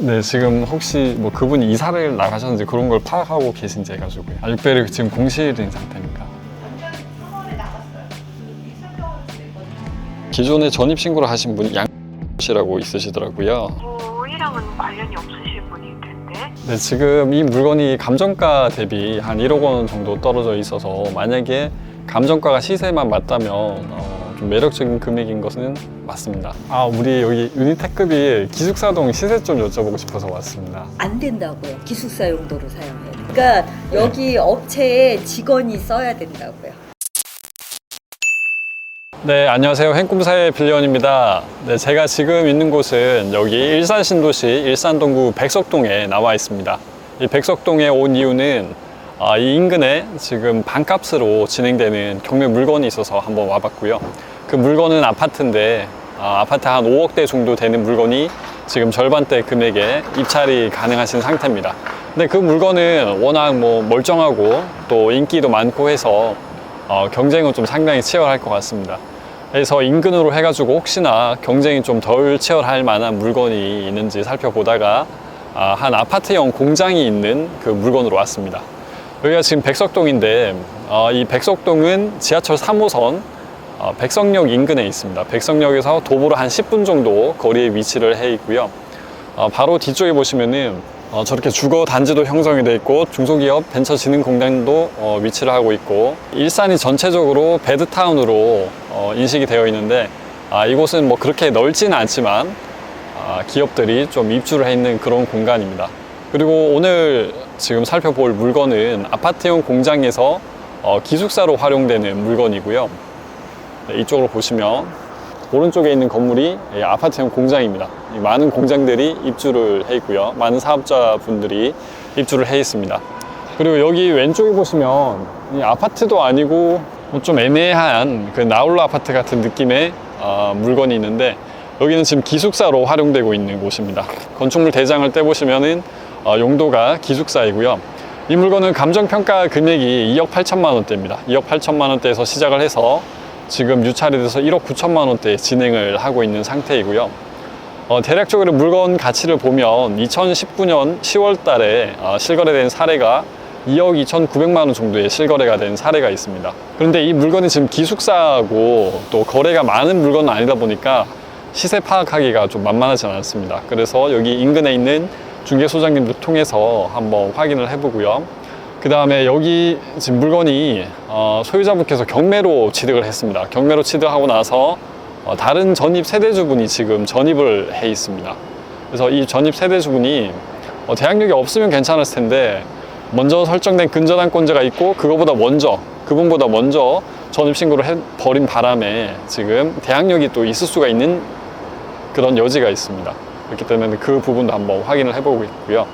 네, 지금 혹시 뭐 그분이 이사를 나가셨는지 그런 걸 파악하고 계신지 해가지고요. 6배를 지금 공실인 상태니까. 완전히 3월에 나갔어요. 이 설명을 냈거든요. 기존에 전입신고를 하신 분이 양 씨라고 있으시더라고요. 저희랑은 관련이 없으실 분일 텐데. 네, 지금 이 물건이 감정가 대비 한 1억 원 정도 떨어져 있어서 만약에 감정가가 시세만 맞다면 좀 매력적인 금액인 것은 맞습니다. 우리 여기 유니테크빌 기숙사동 시세 좀 여쭤보고 싶어서 왔습니다. 안 된다고요. 기숙사 용도로 사용해요. 그러니까 여기 업체에 직원이 써야 된다고요. 네, 안녕하세요. 행꿈사의 빌리언입니다. 네, 제가 지금 있는 곳은 여기 일산 신도시 일산동구 백석동에 나와 있습니다. 이 백석동에 온 이유는 이 인근에 지금 반값으로 진행되는 경매 물건이 있어서 한번 와봤고요. 그 물건은 아파트인데 아파트 한 5억대 정도 되는 물건이 지금 절반대 금액에 입찰이 가능하신 상태입니다. 근데 그 물건은 워낙 뭐 멀쩡하고 또 인기도 많고 해서 경쟁은 좀 상당히 치열할 것 같습니다. 그래서 인근으로 해가지고 혹시나 경쟁이 좀 덜 치열할 만한 물건이 있는지 살펴보다가 한 아파트형 공장이 있는 그 물건으로 왔습니다. 여기가 지금 백석동인데 이 백석동은 지하철 3호선 백석역 인근에 있습니다. 백석역에서 도보로 한 10분 정도 거리에 위치를 해 있고요. 바로 뒤쪽에 보시면은 저렇게 주거 단지도 형성이 되어 있고 중소기업 벤처진흥공단도 위치를 하고 있고 일산이 전체적으로 베드타운으로 인식이 되어 있는데 이곳은 뭐 그렇게 넓지는 않지만 기업들이 좀 입주를 해 있는 그런 공간입니다. 그리고 오늘 지금 살펴볼 물건은 아파트형 공장에서 기숙사로 활용되는 물건이고요. 네, 이쪽으로 보시면 오른쪽에 있는 건물이 아파트형 공장입니다. 많은 공장들이 입주를 해 있고요. 많은 사업자분들이 입주를 해 있습니다. 그리고 여기 왼쪽에 보시면 이 아파트도 아니고 좀 애매한 그 나홀로 아파트 같은 느낌의 물건이 있는데 여기는 지금 기숙사로 활용되고 있는 곳입니다. 건축물 대장을 떼보시면은 용도가 기숙사이고요. 이 물건은 감정평가 금액이 2억 8천만 원대입니다. 2억 8천만 원대에서 시작을 해서 지금 유찰이 돼서 1억 9천만 원대에 진행을 하고 있는 상태이고요. 대략적으로 물건 가치를 보면 2019년 10월 달에 실거래된 사례가 2억 2,900만 원 정도의 실거래가 된 사례가 있습니다. 그런데 이 물건이 지금 기숙사하고 또 거래가 많은 물건은 아니다 보니까 시세 파악하기가 좀 만만하지 않습니다. 그래서 여기 인근에 있는 중개소장님들 통해서 한번 확인을 해보고요. 그 다음에 여기 지금 물건이 소유자분께서 경매로 취득을 했습니다. 경매로 취득하고 나서 다른 전입 세대주분이 지금 전입을 해 있습니다. 그래서 이 전입 세대주분이 대항력이 없으면 괜찮았을 텐데 먼저 설정된 근저당권자가 있고 그분보다 먼저 전입신고를 해버린 바람에 지금 대항력이 또 있을 수가 있는 그런 여지가 있습니다. 그렇기 때문에 그 부분도 한번 확인을 해보고 있고요.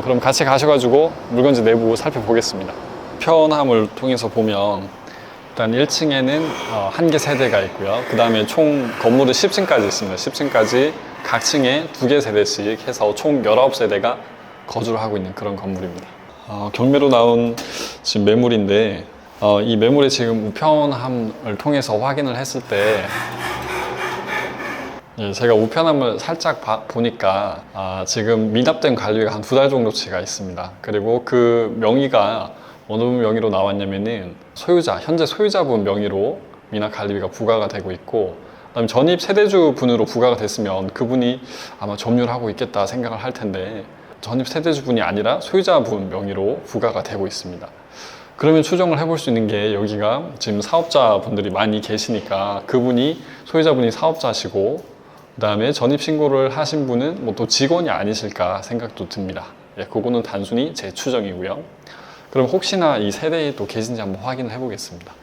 그럼 같이 가셔가지고 물건지 내부 살펴보겠습니다. 편함을 통해서 보면 일단 1층에는 한 개 세대가 있고요. 그 다음에 총 건물은 10층까지 있습니다. 10층까지 각 층에 2개 세대씩 해서 총 19세대가 거주를 하고 있는 그런 건물입니다. 경매로 나온 지금 매물인데 이 매물의 지금 우편함을 통해서 확인을 했을 때 제가 우편함을 살짝 보니까 지금 미납된 관리비가 한 2달 정도치가 있습니다. 그리고 그 명의가 어느 명의로 나왔냐면은 현재 소유자분 명의로 미납 관리비가 부과가 되고 있고, 그다음에 전입 세대주 분으로 부과가 됐으면 그분이 아마 점유를 하고 있겠다 생각을 할 텐데 전입 세대주 분이 아니라 소유자분 명의로 부과가 되고 있습니다. 그러면 추정을 해볼 수 있는 게 여기가 지금 사업자분들이 많이 계시니까 그분이 소유자분이 사업자시고 그 다음에 전입신고를 하신 분은 뭐 또 직원이 아니실까 생각도 듭니다. 그거는 단순히 제 추정이고요. 그럼 혹시나 이 세대에 또 계신지 한번 확인을 해보겠습니다.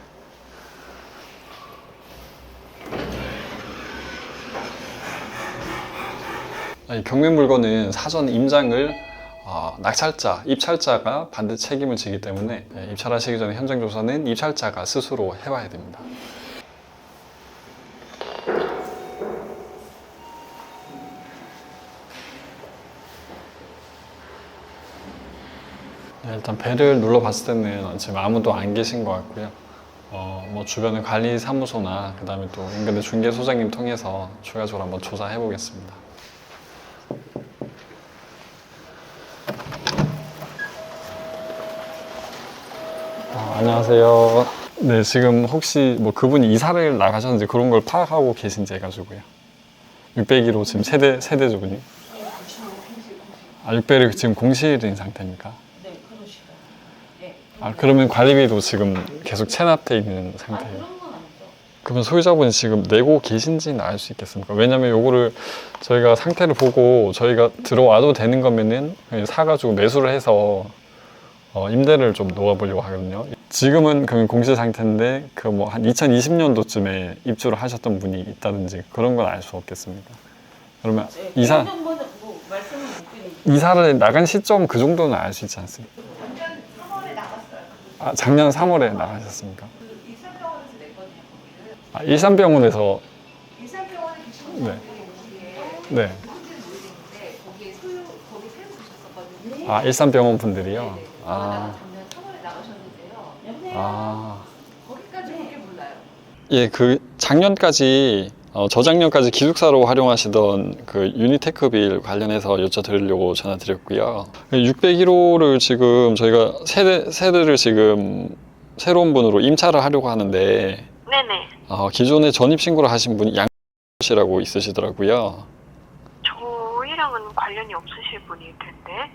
이 경매 물건은 사전 임장을 입찰자가 반드 책임을 지기 때문에 입찰하시기 전에 현장 조사는 입찰자가 스스로 해와야 됩니다. 일단 벨을 눌러봤을 때는 지금 아무도 안 계신 것 같고요. 뭐 주변의 관리사무소나 그 다음에 또 인근의 중개소장님 통해서 추가적으로 한번 조사해 보겠습니다. 안녕하세요. 네, 지금 혹시 뭐 그분이 이사를 나가셨는지 그런 걸 파악하고 계신지 해가지고요. 601호 지금 세대주분이. 아, 601이 지금 공실인 상태입니까? 네, 그러시죠. 네. 아, 그러면 관리비도 지금 계속 체납돼 있는 아, 상태예요. 그런 건 아니죠. 그러면 소유자분이 지금 내고 계신지는 알 수 있겠습니까? 왜냐면 요거를 저희가 상태를 보고 저희가 들어와도 되는 거면은 그냥 사가지고 매수를 해서 임대를 좀 놓아보려고 하거든요. 지금은 그러면 공실 상태인데 그 뭐 한 2020년도쯤에 입주를 하셨던 분이 있다든지 그런 건 알 수 없겠습니까? 그러면 네, 이사 그런 정도는 뭐 말씀을 못 드리니까. 이사를 나간 시점 그 정도는 알 수 있지 않습니까? 작년 3월에 나갔어요. 아, 작년 3월에 나가셨습니까? 그 일산병원에서 냈거든요. 거기를. 아, 일산병원에서 일산병원에 계신 네. 분들이 오시게 네. 누군지는 모르겠는데 거기 살고 계셨었거든요. 아, 일산병원 분들이요? 네네. 아, 작년 3월에 나가셨는데요. 아. 거기까지 그게 몰라요. 예, 그 작년까지 저작년까지 기숙사로 활용하시던 그 유니테크빌 관련해서 여쭤드리려고 전화드렸고요. 601호를 지금 저희가 세대를 지금 새로운 분으로 임차를 하려고 하는데 네네. 기존에 전입 신고를 하신 분이 양 씨라고 있으시더라고요. 저희랑은 관련이 없으실 분일 텐데.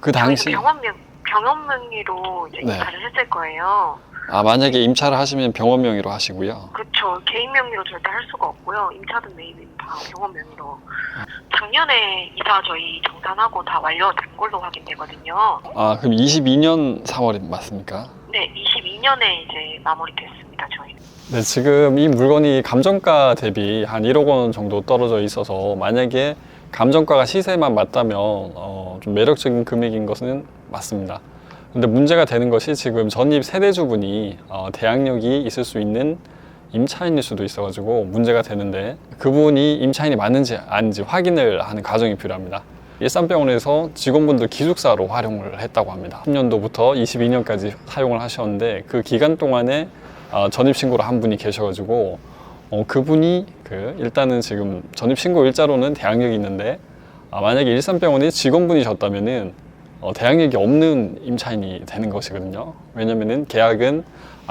그 당시 저희는 병원 명의로 이제 네. 임차를 했을 거예요. 만약에 임차를 하시면 병원 명의로 하시고요. 그렇죠. 개인 명의로 절대 할 수가 없고요. 임차든 매입은 다 병원 명의로. 작년에 이사 저희 정산하고 다 완료된 걸로 확인되거든요. 그럼 22년 4월에 맞습니까? 네, 22년에 이제 마무리됐습니다. 저희는. 네, 지금 이 물건이 감정가 대비 한 1억 원 정도 떨어져 있어서 만약에 감정가가 시세만 맞다면 좀 매력적인 금액인 것은 맞습니다. 근데 문제가 되는 것이 지금 전입 세대주분이 대항력이 있을 수 있는 임차인일 수도 있어가지고 문제가 되는데 그분이 임차인이 맞는지 아닌지 확인을 하는 과정이 필요합니다. 일산병원에서 직원분들 기숙사로 활용을 했다고 합니다. 10년도부터 22년까지 사용을 하셨는데 그 기간 동안에 전입신고를 한 분이 계셔가지고 그분이 일단은 지금 전입신고 일자로는 대항력이 있는데 만약에 일산병원이 직원분이셨다면은 대항력이 없는 임차인이 되는 것이거든요. 왜냐면은 계약은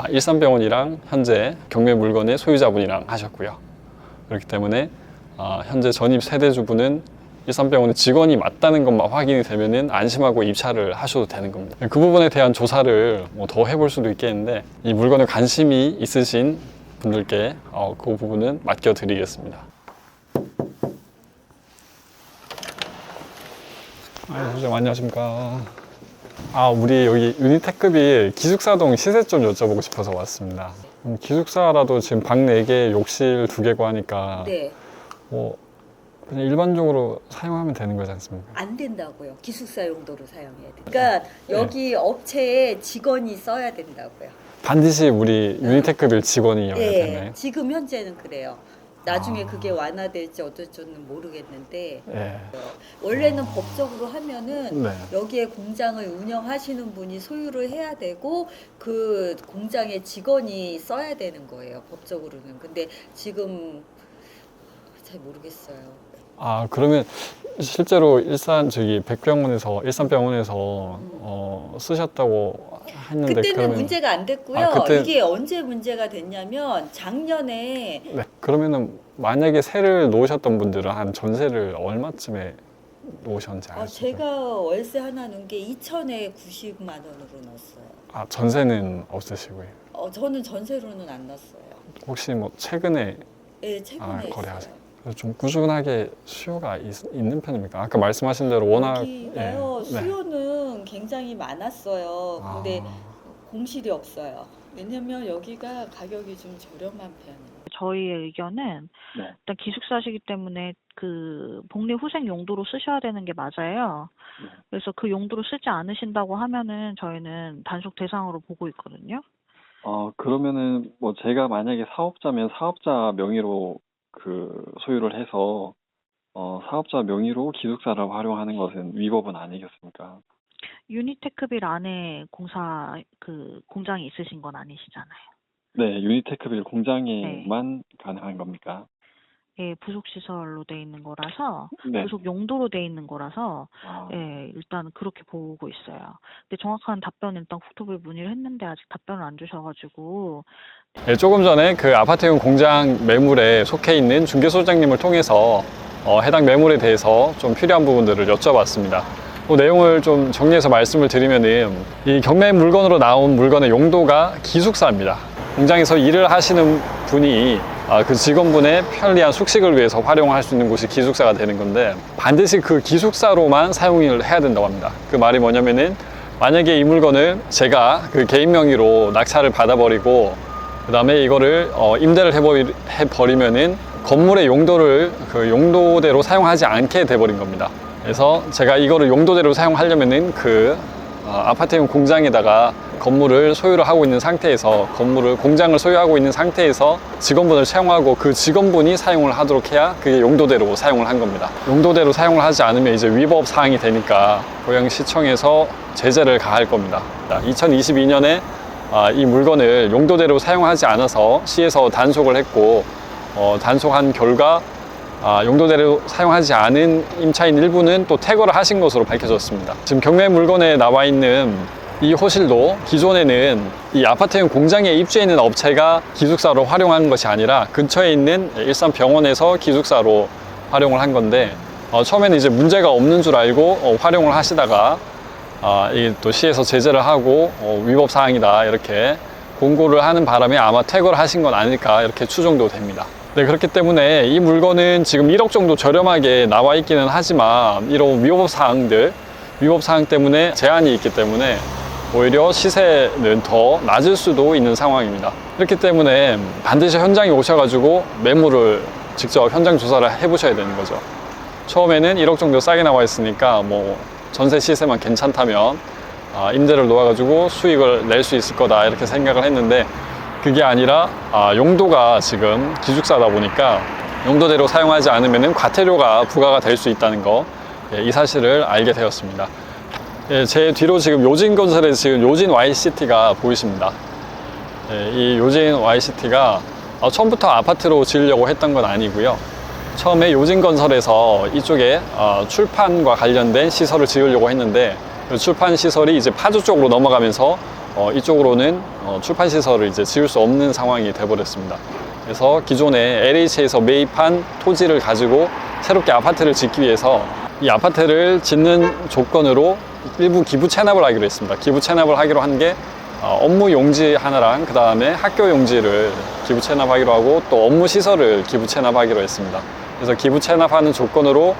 일산병원이랑 현재 경매 물건의 소유자분이랑 하셨고요. 그렇기 때문에 현재 전입 세대주분은 일산병원의 직원이 맞다는 것만 확인이 되면은 안심하고 입찰을 하셔도 되는 겁니다. 그 부분에 대한 조사를 더 해볼 수도 있겠는데 이 물건에 관심이 있으신 분들께 그 부분은 맡겨드리겠습니다. 선생님 안녕하십니까. 우리 여기 유니테크빌 기숙사동 시세 좀 여쭤보고 싶어서 왔습니다. 기숙사라도 지금 방 4개, 욕실 2개고 하니까 네. 그냥 일반적으로 사용하면 되는 거지 않습니까? 안 된다고요. 기숙사 용도로 사용해야 돼. 그러니까 여기 업체에 직원이 써야 된다고요. 반드시 우리 유니테크빌 직원이어야 되나요? 네, 지금 현재는 그래요. 나중에 그게 완화될지 어쩔지는 모르겠는데 예. 원래는 법적으로 하면은 네. 여기에 공장을 운영하시는 분이 소유를 해야 되고 그 공장에 직원이 써야 되는 거예요. 법적으로는. 근데 지금 잘 모르겠어요. 그러면 실제로 일산병원에서 쓰셨다고 했는데 그때는 그러면 문제가 안 됐고요. 그때- 이게 언제 문제가 됐냐면 작년에 네, 그러면은 만약에 세를 놓으셨던 분들은 한 전세를 얼마쯤에 놓으셨는지 알 수 있어요? 제가 월세 하나 넣은 게 2천에 90만 원으로 넣었어요. 전세는 없으시고요. 저는 전세로는 안 넣었어요. 혹시 뭐 최근에 네, 최근에 거래하세요? 했어요. 그래서 좀 꾸준하게 수요가 있는 편입니까? 아까 말씀하신 대로 워낙 여기가요, 예, 네. 수요는 굉장히 많았어요. 근데 아, 공실이 없어요. 왜냐면 여기가 가격이 좀 저렴한 편이에요. 저희의 의견은 네. 일단 기숙사시기 때문에 그 복리 후생 용도로 쓰셔야 되는 게 맞아요. 네. 그래서 그 용도로 쓰지 않으신다고 하면은 저희는 단속 대상으로 보고 있거든요. 그러면은 뭐 제가 만약에 사업자면 사업자 명의로 소유를 해서 사업자 명의로 기숙사를 활용하는 것은 위법은 아니겠습니까? 유니테크빌 안에 공장이 있으신 건 아니시잖아요. 네, 유니테크빌 공장에만 가능한 겁니까? 예, 부속 시설로 돼 있는 거라서 네. 부속 용도로 돼 있는 거라서 예, 일단 그렇게 보고 있어요. 근데 정확한 답변은 일단 국토부에 문의를 했는데 아직 답변을 안 주셔가지고 네, 조금 전에 그 아파트용 공장 매물에 속해 있는 중개소장님을 통해서 해당 매물에 대해서 좀 필요한 부분들을 여쭤봤습니다. 그 내용을 좀 정리해서 말씀을 드리면은 이 경매 물건으로 나온 물건의 용도가 기숙사입니다. 공장에서 일을 하시는 분이 그 직원분의 편리한 숙식을 위해서 활용할 수 있는 곳이 기숙사가 되는 건데 반드시 그 기숙사로만 사용을 해야 된다고 합니다. 그 말이 뭐냐면은 만약에 이 물건을 제가 그 개인 명의로 낙찰을 받아버리고 그 다음에 이거를 임대를 해버리면은 건물의 용도를 그 용도대로 사용하지 않게 돼버린 겁니다. 그래서 제가 이거를 용도대로 사용하려면은 그 아파트용 공장에다가 건물을 소유를 하고 있는 상태에서 공장을 소유하고 있는 상태에서 직원분을 채용하고 그 직원분이 사용을 하도록 해야 그게 용도대로 사용을 한 겁니다. 용도대로 사용을 하지 않으면 이제 위법 사항이 되니까 고양시청에서 제재를 가할 겁니다. 2022년에 이 물건을 용도대로 사용하지 않아서 시에서 단속을 했고 단속한 결과 용도대로 사용하지 않은 임차인 일부는 또 퇴거를 하신 것으로 밝혀졌습니다. 지금 경매 물건에 나와 있는 이 호실도 기존에는 이 아파트용 공장에 입주해 있는 업체가 기숙사로 활용하는 것이 아니라 근처에 있는 일산 병원에서 기숙사로 활용을 한 건데 처음에는 이제 문제가 없는 줄 알고 활용을 하시다가 이 또 시에서 제재를 하고 위법 사항이다 이렇게 공고를 하는 바람에 아마 퇴거를 하신 건 아닐까 이렇게 추정도 됩니다. 네, 그렇기 때문에 이 물건은 지금 1억 정도 저렴하게 나와 있기는 하지만 이런 위법 사항 때문에 제한이 있기 때문에 오히려 시세는 더 낮을 수도 있는 상황입니다. 그렇기 때문에 반드시 현장에 오셔가지고 매물을 직접 현장 조사를 해보셔야 되는 거죠. 처음에는 1억 정도 싸게 나와 있으니까 뭐 전세 시세만 괜찮다면 임대를 놓아가지고 수익을 낼 수 있을 거다 이렇게 생각을 했는데 그게 아니라 용도가 지금 기숙사다 보니까 용도대로 사용하지 않으면 과태료가 부과가 될 수 있다는 거, 이 사실을 알게 되었습니다. 제 뒤로 지금 요진건설의 지금 요진 Y시티가 보이십니다. 이 요진 Y시티가 처음부터 아파트로 지으려고 했던 건 아니고요. 처음에 요진건설에서 이쪽에 출판과 관련된 시설을 지으려고 했는데 출판 시설이 이제 파주 쪽으로 넘어가면서 이쪽으로는 출판 시설을 이제 지을 수 없는 상황이 돼버렸습니다. 그래서 기존에 LH에서 매입한 토지를 가지고 새롭게 아파트를 짓기 위해서 이 아파트를 짓는 조건으로 일부 기부 체납을 하기로 했습니다. 기부 체납을 하기로 한 게 업무 용지 하나랑 그 다음에 학교 용지를 기부 체납하기로 하고 또 업무 시설을 기부 체납하기로 했습니다. 그래서 기부 체납하는 조건으로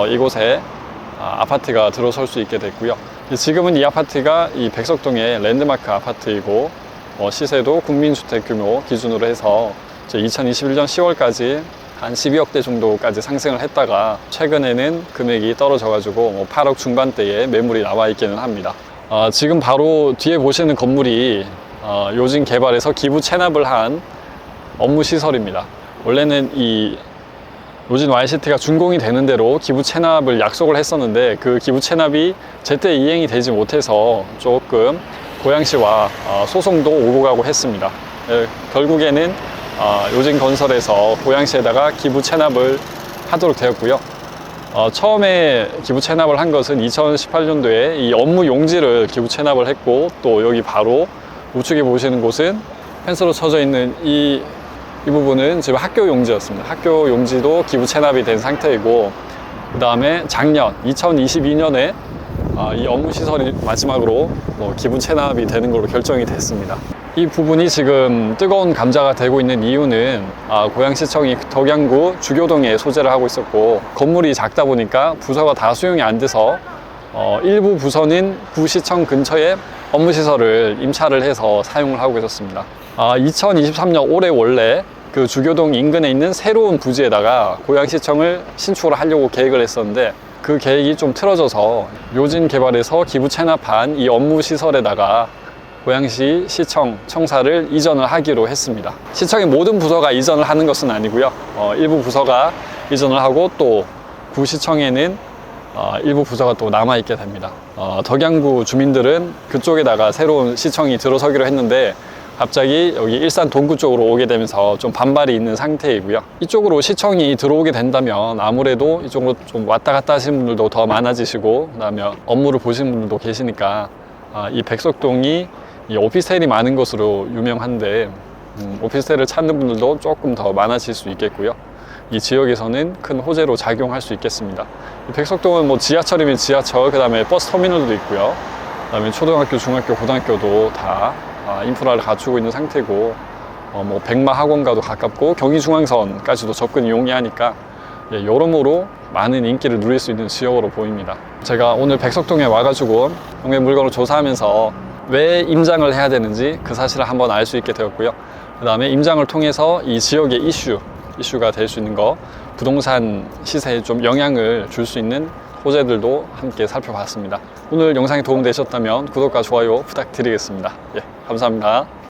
이곳에 아파트가 들어설 수 있게 됐고요. 지금은 이 아파트가 이 백석동의 랜드마크 아파트이고 시세도 국민주택 규모 기준으로 해서 2021년 10월까지 한 12억대 정도까지 상승을 했다가 최근에는 금액이 떨어져가지고 8억 중반대에 매물이 나와 있기는 합니다. 지금 바로 뒤에 보시는 건물이 요진 개발에서 기부 체납을 한 업무 시설입니다. 원래는 이 요진 Y시티가 준공이 되는 대로 기부 체납을 약속을 했었는데 그 기부 체납이 제때 이행이 되지 못해서 조금 고양시와 소송도 오고 가고 했습니다. 결국에는 요진건설에서 고양시에다가 기부 체납을 하도록 되었고요. 처음에 기부 체납을 한 것은 2018년도에 이 업무 용지를 기부 체납을 했고 또 여기 바로 우측에 보시는 곳은 펜스로 쳐져 있는 이 부분은 지금 학교 용지였습니다. 학교 용지도 기부 체납이 된 상태이고 그 다음에 작년 2022년에 이 업무 시설이 마지막으로 기부 체납이 되는 걸로 결정이 됐습니다. 이 부분이 지금 뜨거운 감자가 되고 있는 이유는 고양시청이 덕양구 주교동에 소재를 하고 있었고 건물이 작다 보니까 부서가 다 수용이 안 돼서 일부 부서는 구시청 근처에 업무시설을 임차를 해서 사용을 하고 있었습니다. 2023년 올해 원래 그 주교동 인근에 있는 새로운 부지에다가 고양시청을 신축을 하려고 계획을 했었는데 그 계획이 좀 틀어져서 요진 개발에서 기부 체납한 이 업무 시설에다가 고양시 시청 청사를 이전을 하기로 했습니다. 시청의 모든 부서가 이전을 하는 것은 아니고요. 일부 부서가 이전을 하고 또 구시청에는 일부 부서가 또 남아있게 됩니다. 덕양구 주민들은 그쪽에다가 새로운 시청이 들어서기로 했는데 갑자기 여기 일산 동구 쪽으로 오게 되면서 좀 반발이 있는 상태이고요. 이쪽으로 시청이 들어오게 된다면 아무래도 이쪽으로 좀 왔다 갔다 하시는 분들도 더 많아지시고, 그다음에 업무를 보시는 분들도 계시니까 이 백석동이 이 오피스텔이 많은 것으로 유명한데 오피스텔을 찾는 분들도 조금 더 많아질 수 있겠고요. 이 지역에서는 큰 호재로 작용할 수 있겠습니다. 이 백석동은 뭐 지하철이면 지하철, 그 다음에 버스 터미널도 있고요. 그 다음에 초등학교, 중학교, 고등학교도 다 인프라를 갖추고 있는 상태고, 뭐 백마 학원과도 가깝고 경의중앙선까지도 접근이 용이하니까 여러모로 많은 인기를 누릴 수 있는 지역으로 보입니다. 제가 오늘 백석동에 와가지고 동네 물건을 조사하면서 왜 임장을 해야 되는지 그 사실을 한번 알 수 있게 되었고요. 그 다음에 임장을 통해서 이 지역의 이슈가 될 수 있는 거, 부동산 시세에 좀 영향을 줄 수 있는 호재들도 함께 살펴봤습니다. 오늘 영상이 도움되셨다면 구독과 좋아요 부탁드리겠습니다. 예, 감사합니다.